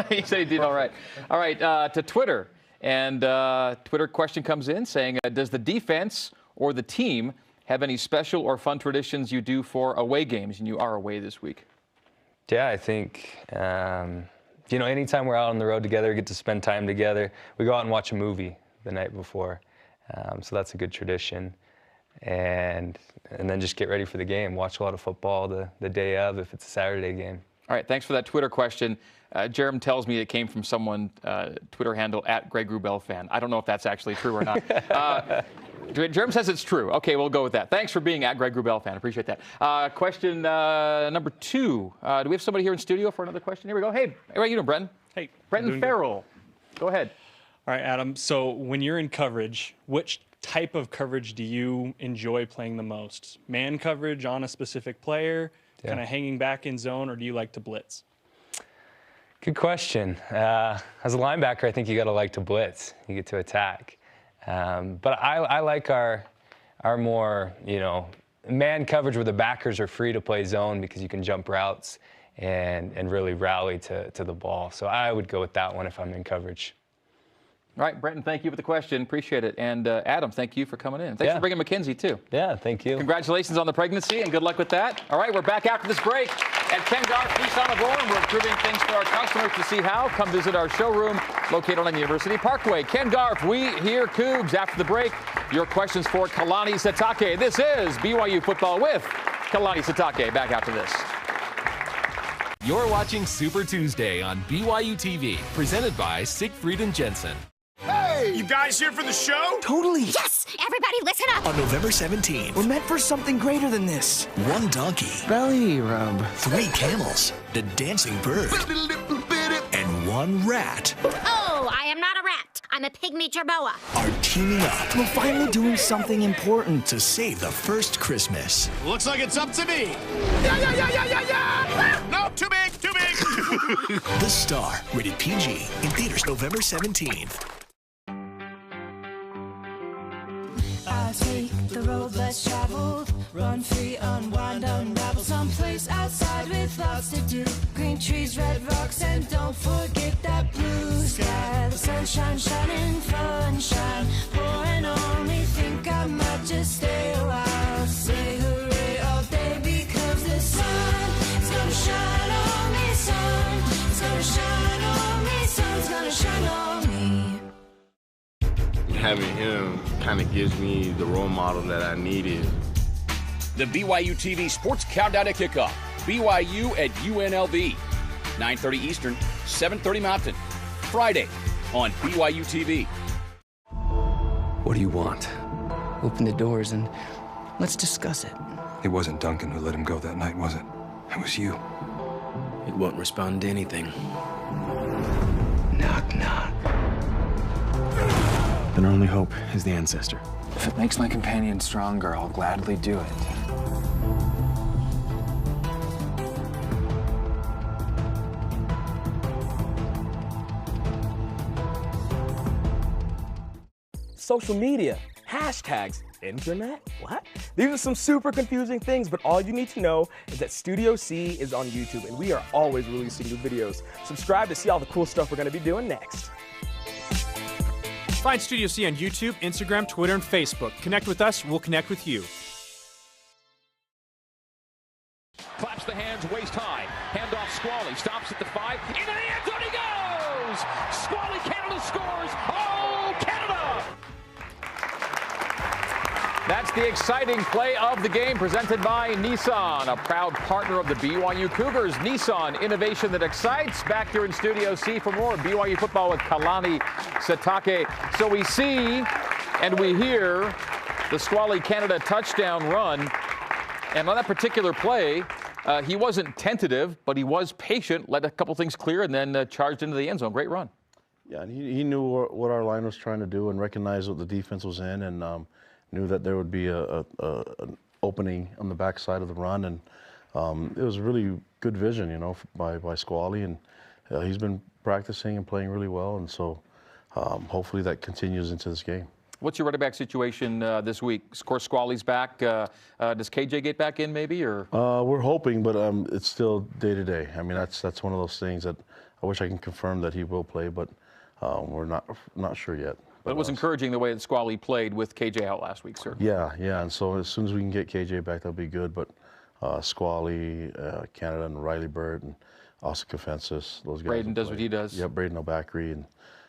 He said he did all right. All right, to Twitter. And Twitter question comes in saying, does the defense or the team have any special or fun traditions you do for away games? And you are away this week. Yeah, I think, anytime we're out on the road together, we get to spend time together. We go out and watch a movie the night before. So that's a good tradition. And then just get ready for the game. Watch a lot of football the day of if it's a Saturday game. All right, thanks for that Twitter question. Jerem tells me it came from someone, Twitter handle @GregRubelFan. I don't know if that's actually true or not. Jerem says it's true. Okay, we'll go with that. Thanks for being at Greg Wrubell fan. Appreciate that. Question number 2. Do we have somebody here in studio for another question? Here we go. Hey, how are you doing, Brenton? Hey. Brenton Farrell. Go ahead. All right, Adam. So when you're in coverage, which type of coverage do you enjoy playing the most? Man coverage on a specific player, kind of hanging back in zone, or do you like to blitz? Good question. As a linebacker, I think you got to like to blitz. You get to attack. But I like our more, man coverage where the backers are free to play zone because you can jump routes and really rally to the ball. So I would go with that one if I'm in coverage. All right, Brenton, thank you for the question. Appreciate it. And Adam, thank you for coming in. Thanks for bringing Mackenzie, too. Yeah, thank you. Congratulations on the pregnancy, and good luck with that. All right, we're back after this break at Ken Garff Nissan of Orem. We're improving things for our customers. To see how, come visit our showroom located on University Parkway. Ken Garff, we hear Cougs. After the break, your questions for Kalani Sitake. This is BYU Football with Kalani Sitake. Back after this. You're watching Super Tuesday on BYU TV, presented by Siegfried and Jensen. Hey! You guys here for the show? Totally. Yes! Everybody listen up! On November 17th, We're meant for something greater than this. 1 donkey, Belly rub. 3 camels, the dancing bird, and 1 rat Oh, I am not a rat. I'm a pygmy jerboa. are teaming up. We're finally doing something important to save the first Christmas. Looks like it's up to me. Yeah! No, too big, too big! The Star, rated PG, in theaters November 17th. I take the road less traveled, run free, unwind, unravel, someplace outside with lots to do. Green trees, red rocks, and don't forget that blue sky. The sunshine shining, sunshine pouring on me. Think I might just stay a while. Say hooray all day because the sun is gonna shine on me. Sun is gonna shine on me. Sun's gonna shine on me. Having him kind of gives me the role model that I needed. The BYU TV Sports Countdown to Kickoff. BYU at UNLV. 9:30 Eastern, 7:30 Mountain. Friday on BYU TV. What do you want? Open the doors and let's discuss it. It wasn't Duncan who let him go that night, was it? It was you. It won't respond to anything. Knock, knock. Then our only hope is the ancestor. If it makes my companion stronger, I'll gladly do it. Social media, hashtags, internet, what? These are some super confusing things, but all you need to know is that Studio C is on YouTube, and we are always releasing new videos. Subscribe to see all the cool stuff we're gonna be doing next. Find Studio C on YouTube, Instagram, Twitter, and Facebook. Connect with us, we'll connect with you. Claps the hands waist high. Handoff Squally. Stops at the 5. Into the end zone he goes! Squally, Canada scores! Oh, Canada! That's the exciting play of the game presented by Nissan, a proud partner of the BYU Cougars. Nissan, innovation that excites. Back here in Studio C for more BYU football with Kalani Sitake. So we see and we hear the Squally Canada touchdown run. And on that particular play, he wasn't tentative, but he was patient, let a couple things clear, and then charged into the end zone. Great run. Yeah, and he knew what our line was trying to do and recognized what the defense was in, and knew that there would be an opening on the backside of the run, and it was really good vision, by Squally, and he's been practicing and playing really well, and so hopefully that continues into this game. What's your running back situation this week? Of course, Squally's back. Does KJ get back in maybe, or? We're hoping, but it's still day to day. I mean, that's one of those things that I wish I can confirm that he will play, but we're not sure yet. But it was encouraging the way that Squally played with KJ out last week, sir. Yeah, and so as soon as we can get KJ back, that'll be good. But Squally, Canada, and Riley Bird, and Oscar Kafensis, those guys. Braden does what he does. Yeah, Braden O'Backery, and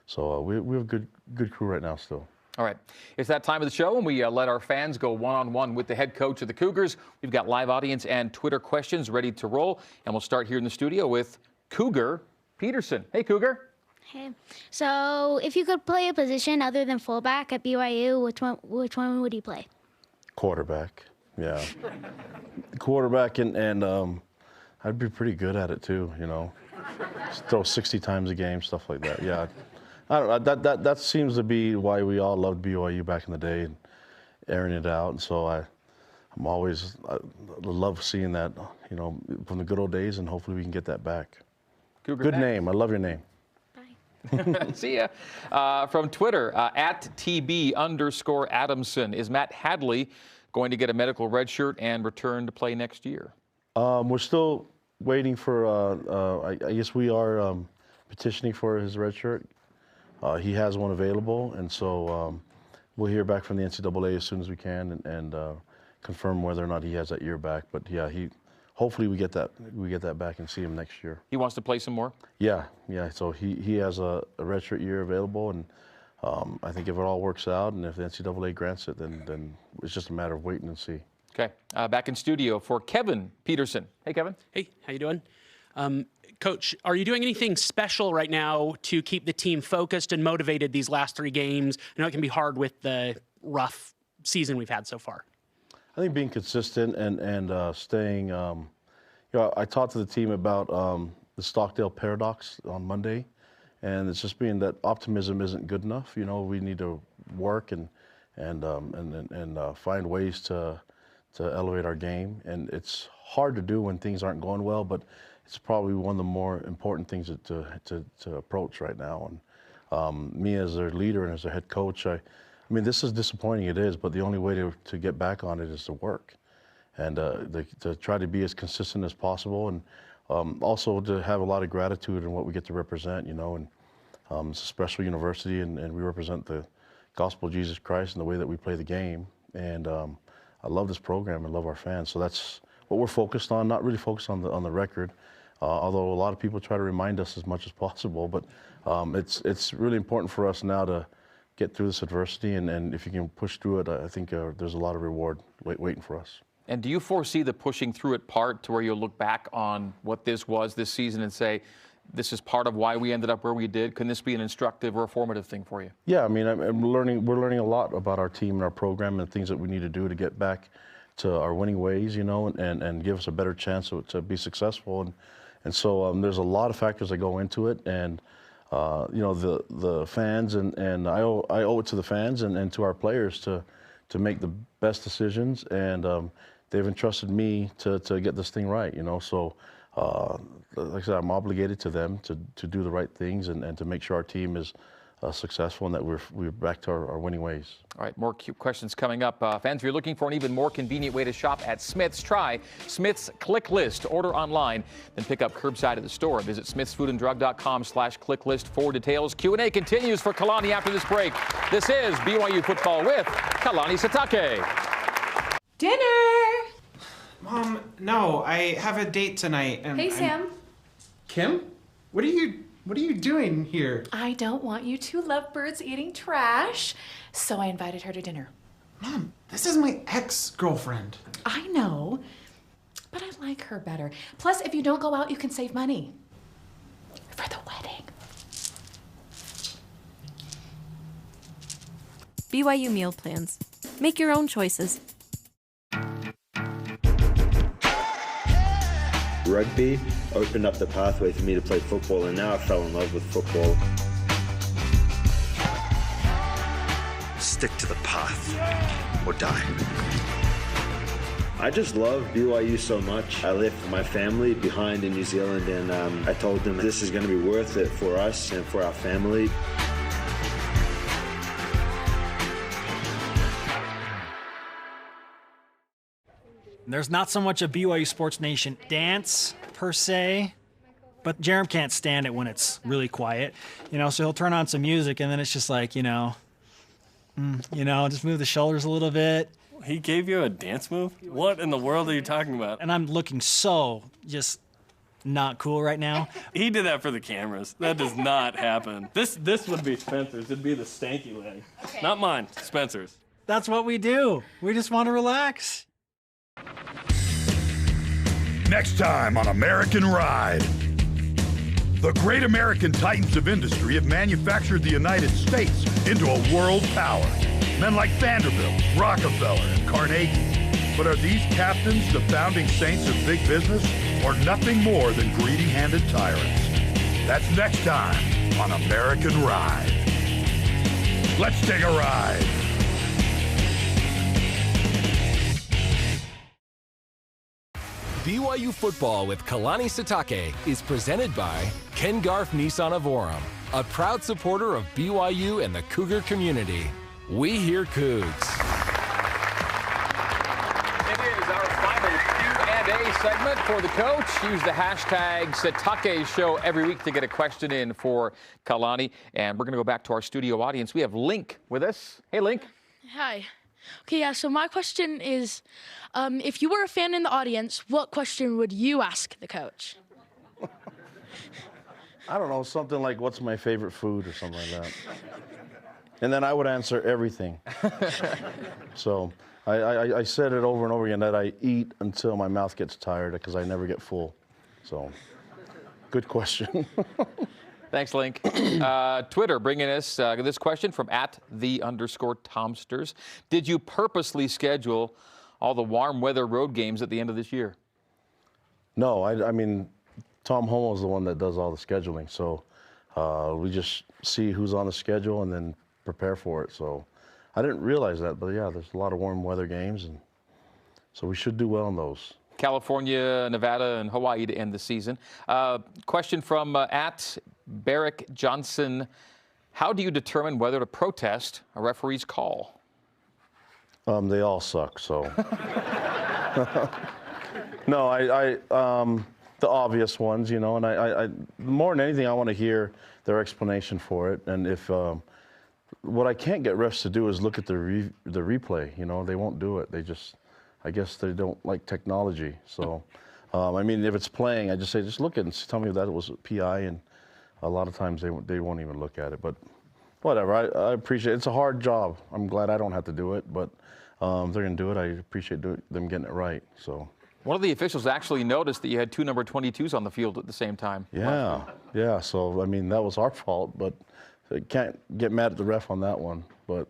so we have a good crew right now still. All right, it's that time of the show, and we let our fans go one-on-one with the head coach of the Cougars. We've got live audience and Twitter questions ready to roll, and we'll start here in the studio with Cougar Peterson. Hey, Cougar. Okay. So if you could play a position other than fullback at BYU, which one would you play? Quarterback. Yeah. Quarterback, and I'd be pretty good at it too, you know. Just throw 60 times a game, stuff like that. Yeah. I don't know. That seems to be why we all loved BYU back in the day, and airing it out. And so I love seeing that, you know, from the good old days, and hopefully we can get that back. Cougar Good next. name. I love your name. See ya. From Twitter, at @TB_Adamson. Is Matt Hadley going to get a medical red shirt and return to play next year? We're still waiting for, I guess we are petitioning for his red shirt. He has one available, and so we'll hear back from the NCAA as soon as we can and confirm whether or not he has that year back. But yeah, hopefully we get that back and see him next year. He wants to play some more? Yeah. So he has a redshirt year available, and I think if it all works out and if the NCAA grants it, then it's just a matter of waiting and see. Okay. Back in studio for Kevin Peterson. Hey, Kevin. Hey, how you doing? Coach, are you doing anything special right now to keep the team focused and motivated these last 3 games? I know it can be hard with the rough season we've had so far. I think being consistent and staying, you know, I talked to the team about the Stockdale paradox on Monday, and it's just being that optimism isn't good enough. You know, we need to work and find ways to elevate our game, and it's hard to do when things aren't going well, but it's probably one of the more important things to approach right now. And me as their leader and as their head coach, I mean, this is disappointing, it is, but the only way to get back on it is to work and to try to be as consistent as possible, and also to have a lot of gratitude in what we get to represent, you know. And it's a special university, and we represent the gospel of Jesus Christ in the way that we play the game. And I love this program and love our fans. So that's what we're focused on, not really focused on the record, although a lot of people try to remind us as much as possible. But it's really important for us now to get through this adversity, and if you can push through it, I think there's a lot of reward waiting for us. And do you foresee the pushing through it part to where you'll look back on what this was this season and say, this is part of why we ended up where we did? Can this be an instructive or a formative thing for you? Yeah, I mean, we're learning a lot about our team and our program and things that we need to do to get back to our winning ways, you know, and give us a better chance to be successful. And so there's a lot of factors that go into it, and you know, the fans, and I owe it to the fans and to our players to make the best decisions, and they've entrusted me to get this thing right, you know. So like I said, I'm obligated to them to do the right things and to make sure our team is successful and that we're back to our winning ways. All right, more cute questions coming up. Fans, if you're looking for an even more convenient way to shop at Smith's, try Smith's Click List. Order online, then pick up curbside at the store. Visit smithsfoodanddrug.com/clicklist for details. Q&A continues for Kalani after this break. This is BYU Football with Kalani Sitake. Dinner! Mom, no, I have a date tonight. And Hey, Sam. Kim? What are you doing here? I don't want you two lovebirds eating trash, so I invited her to dinner. Mom, this is my ex-girlfriend. I know, but I like her better. Plus, if you don't go out, you can save money for the wedding. BYU meal plans. Make your own choices. Rugby opened up the pathway for me to play football, and now I fell in love with football. Stick to the path or die. I just love BYU so much. I left my family behind in New Zealand, and I told them this is going to be worth it for us and for our family. There's not so much a BYU Sports Nation dance, per se, but Jerem can't stand it when it's really quiet, you know, so he'll turn on some music, and then it's just like, just move the shoulders a little bit. He gave you a dance move? What in the world are you talking about? And I'm looking so just not cool right now. He did that for the cameras. That does not happen. This would be Spencer's. It'd be the stanky leg. Okay. Not mine, Spencer's. That's what we do. We just want to relax. Next time on American Ride. The great American titans of industry have manufactured the United States into a world power. Men like Vanderbilt, Rockefeller, and Carnegie. But are these captains the founding saints of big business, or nothing more than greedy-handed tyrants? That's next time on American Ride. Let's take a ride. BYU Football with Kalani Sitake is presented by Ken Garff Nissan of Orem, a proud supporter of BYU and the Cougar community. We hear Cougs. It is our final Q&A segment for the coach. Use the hashtag Sitake Show every week to get a question in for Kalani. And we're going to go back to our studio audience. We have Link with us. Hey, Link. Hi. Okay, yeah, so my question is, if you were a fan in the audience, what question would you ask the coach? I don't know, something like, what's my favorite food or something like that. And then I would answer everything. So I said it over and over again that I eat until my mouth gets tired because I never get full. So, good question. Thanks, Link. Twitter bringing us this question from @the_Tomsters. Did you purposely schedule all the warm weather road games at the end of this year? No, I mean, Tom Homo is the one that does all the scheduling. So we just see who's on the schedule and then prepare for it. So I didn't realize that, but yeah, there's a lot of warm weather games, and so we should do well in those. California, Nevada, and Hawaii to end the season. Question from @Barrick Johnson. How do you determine whether to protest a referee's call? They all suck, so. No, the obvious ones, you know, and I more than anything, I want to hear their explanation for it. And if, what I can't get refs to do is look at the replay, you know, they won't do it. They just, I guess they don't like technology. So, I mean, if it's playing, I just say, just look at it and tell me that it was a PI, and a lot of times they won't even look at it. But whatever, I appreciate it. It's a hard job. I'm glad I don't have to do it, but if they're going to do it, I appreciate them getting it right. So. One of the officials actually noticed that you had two number 22s on the field at the same time. Yeah. So, I mean, that was our fault, but I can't get mad at the ref on that one. But,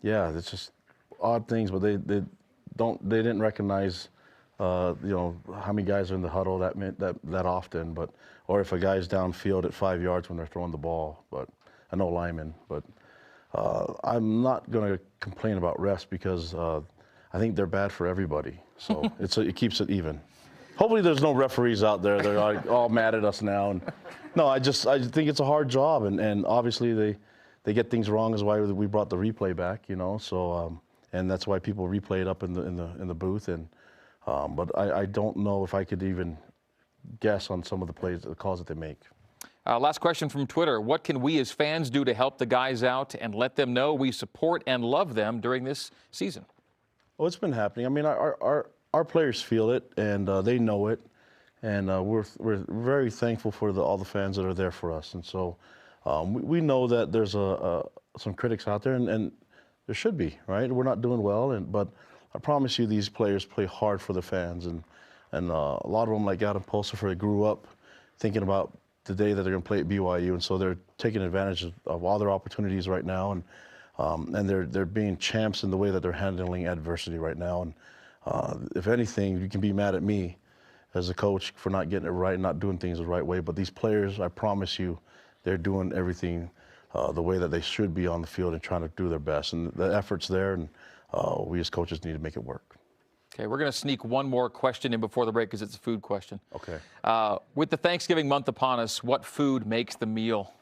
yeah, it's just odd things, but they didn't recognize, you know, how many guys are in the huddle that often, but, or if a guy's downfield at 5 yards when they're throwing the ball, but I know linemen, but I'm not going to complain about refs because I think they're bad for everybody. So it keeps it even. Hopefully there's no referees out there that are all mad at us now. And no, I think it's a hard job, and obviously they get things wrong, is why we brought the replay back, you know. So and that's why people replay it up in the booth. And but I don't know if I could even guess on some of the calls that they make. Last question from Twitter. What can we as fans do to help the guys out and let them know we support and love them during this season? Well, it's been happening. I mean, our players feel it, and they know it, and we're very thankful for all the fans that are there for us. And so we know that there's some critics out there, and there should be, right? We're not doing well, but I promise you, these players play hard for the fans, and a lot of them, like Adam Pulsifer, grew up thinking about the day that they're going to play at BYU, and so they're taking advantage of all their opportunities right now, and they're being champs in the way that they're handling adversity right now. And if anything, you can be mad at me as a coach for not getting it right, not doing things the right way. But these players, I promise you, they're doing everything the way that they should be on the field and trying to do their best. And the effort's there, and we as coaches need to make it work. Okay, we're going to sneak one more question in before the break because it's a food question. Okay. With the Thanksgiving month upon us, what food makes the meal?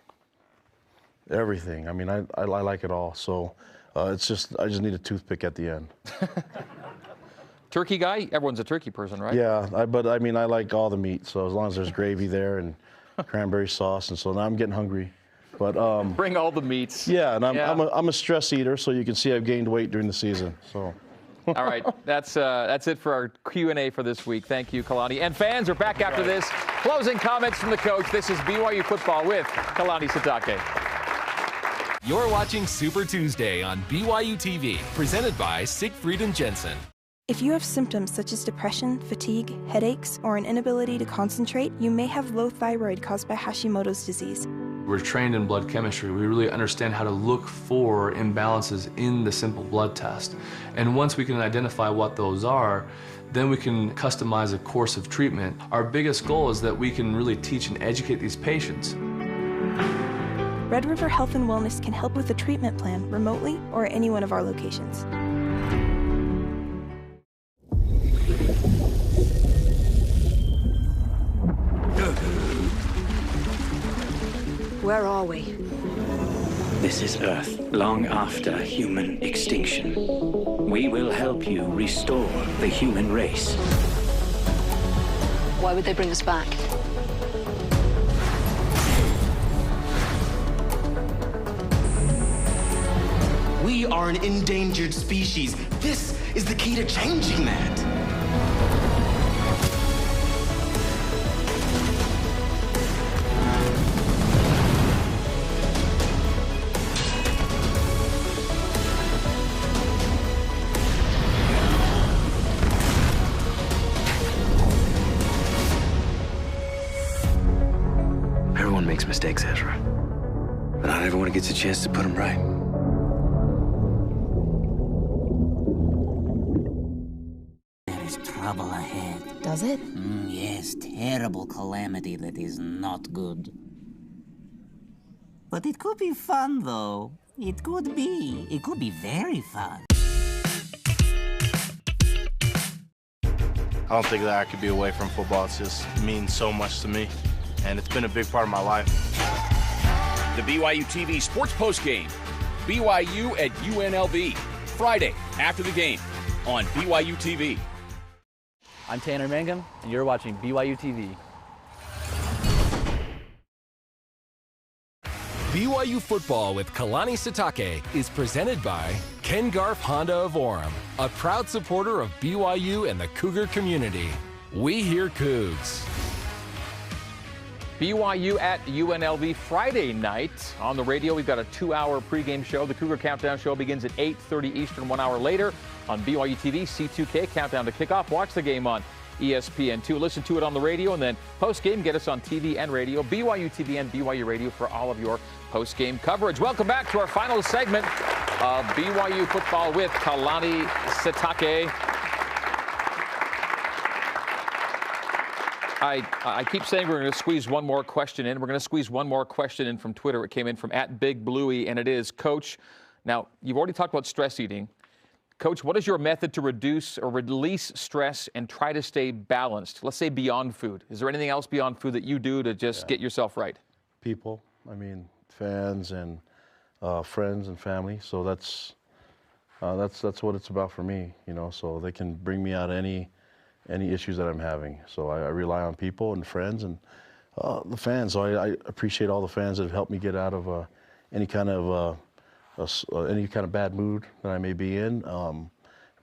Everything. I mean, I like it all. So I just need a toothpick at the end. Turkey guy? Everyone's a turkey person, right? Yeah, but I mean, I like all the meat. So as long as there's gravy there and cranberry sauce, and so now I'm getting hungry. But bring all the meats. Yeah, and I'm a stress eater, so you can see I've gained weight during the season. So. All right, that's it for our Q&A for this week. Thank you, Kalani. And fans are back after this. Closing comments from the coach. This is BYU Football with Kalani Sitake. You're watching Super Tuesday on BYU TV, presented by Siegfried & Jensen. If you have symptoms such as depression, fatigue, headaches, or an inability to concentrate, you may have low thyroid caused by Hashimoto's disease. We're trained in blood chemistry. We really understand how to look for imbalances in the simple blood test. And once we can identify what those are, then we can customize a course of treatment. Our biggest goal is that we can really teach and educate these patients. Red River Health and Wellness can help with a treatment plan remotely or at any one of our locations. Where are we? This is Earth, long after human extinction. We will help you restore the human race. Why would they bring us back? We are an endangered species. This is the key to changing that. Everyone makes mistakes, Ezra. But not everyone gets a chance to put them right. There is trouble ahead. Does it? Yes, terrible calamity that is not good. But it could be fun, though. It could be. It could be very fun. I don't think that I could be away from football. It just means so much to me, and it's been a big part of my life. The BYU TV Sports Postgame. BYU at UNLV. Friday after the game on BYU TV. I'm Tanner Mangum, and you're watching BYU TV. BYU Football with Kalani Sitake is presented by Ken Garff Honda of Orem, a proud supporter of BYU and the Cougar community. We hear Cougs. BYU at UNLV Friday night. On the radio, we've got a 2-hour pregame show. The Cougar Countdown Show begins at 8:30 Eastern, 1 hour later on BYU TV, C2K, Countdown to Kickoff. Watch the game on ESPN2. Listen to it on the radio, and then post-game, get us on TV and radio, BYU TV and BYU Radio for all of your post-game coverage. Welcome back to our final segment of BYU Football with Kalani Sitake. I keep saying we're going to squeeze one more question in. We're going to squeeze one more question in from Twitter. It came in from @BigBluey, and it is, Coach, now, you've already talked about stress eating. Coach, what is your method to reduce or release stress and try to stay balanced? Let's say beyond food. Is there anything else beyond food that you do to just get yourself right? People, I mean, fans and friends and family. So that's what it's about for me, you know. So they can bring me out any issues that I'm having. So I rely on people and friends and the fans. So I appreciate all the fans that have helped me get out of any kind of bad mood that I may be in.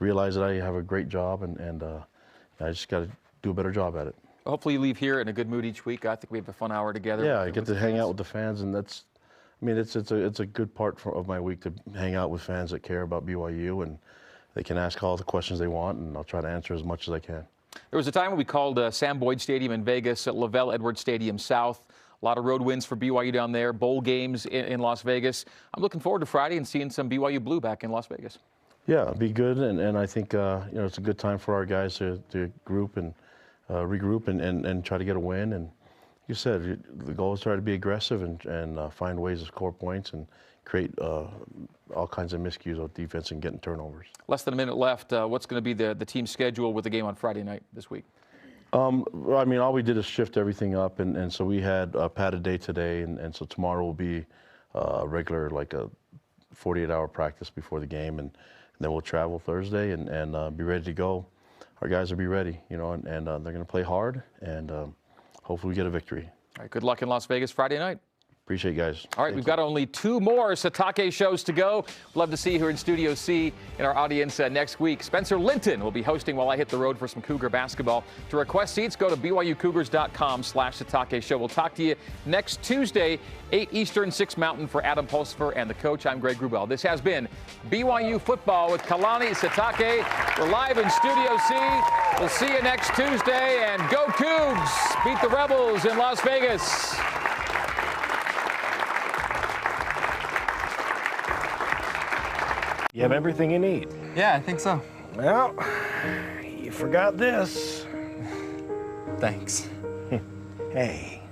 Realize that I have a great job and I just got to do a better job at it. Hopefully you leave here in a good mood each week. I think we have a fun hour together. Yeah, I get to hang out with the fans, and it's a good part of my week to hang out with fans that care about BYU, and they can ask all the questions they want, and I'll try to answer as much as I can. There was a time when we called Sam Boyd Stadium in Vegas at Lavelle Edwards Stadium South. A lot of road wins for BYU down there, bowl games in Las Vegas. I'm looking forward to Friday and seeing some BYU Blue back in Las Vegas. Yeah, it'll be good, and I think it's a good time for our guys to group and regroup and try to get a win. And you said the goal is to try to be aggressive and find ways to score points and create all kinds of miscues on defense and getting turnovers. Less than a minute left. What's going to be the team schedule with the game on Friday night this week? I mean, all we did is shift everything up, and so we had a padded day today, and so tomorrow will be regular, like a 48-hour practice before the game, and then we'll travel Thursday and be ready to go. Our guys will be ready, you know, and they're going to play hard, and hopefully we get a victory. All right, good luck in Las Vegas Friday night. Appreciate you guys. All right, we've got only 2 more Sitake shows to go. Love to see you here in Studio C in our audience next week. Spencer Linton will be hosting while I hit the road for some Cougar basketball. To request seats, go to BYUCougars.com/Sitake show. We'll talk to you next Tuesday, 8 Eastern, 6 Mountain for Adam Pulsifer and the coach. I'm Greg Wrubell. This has been BYU Football with Kalani Sitake. We're live in Studio C. We'll see you next Tuesday, and go Cougs! Beat the Rebels in Las Vegas. You have everything you need. Yeah, I think so. Well, you forgot this. Thanks. Hey,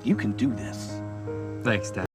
you can do this. Thanks, Dad.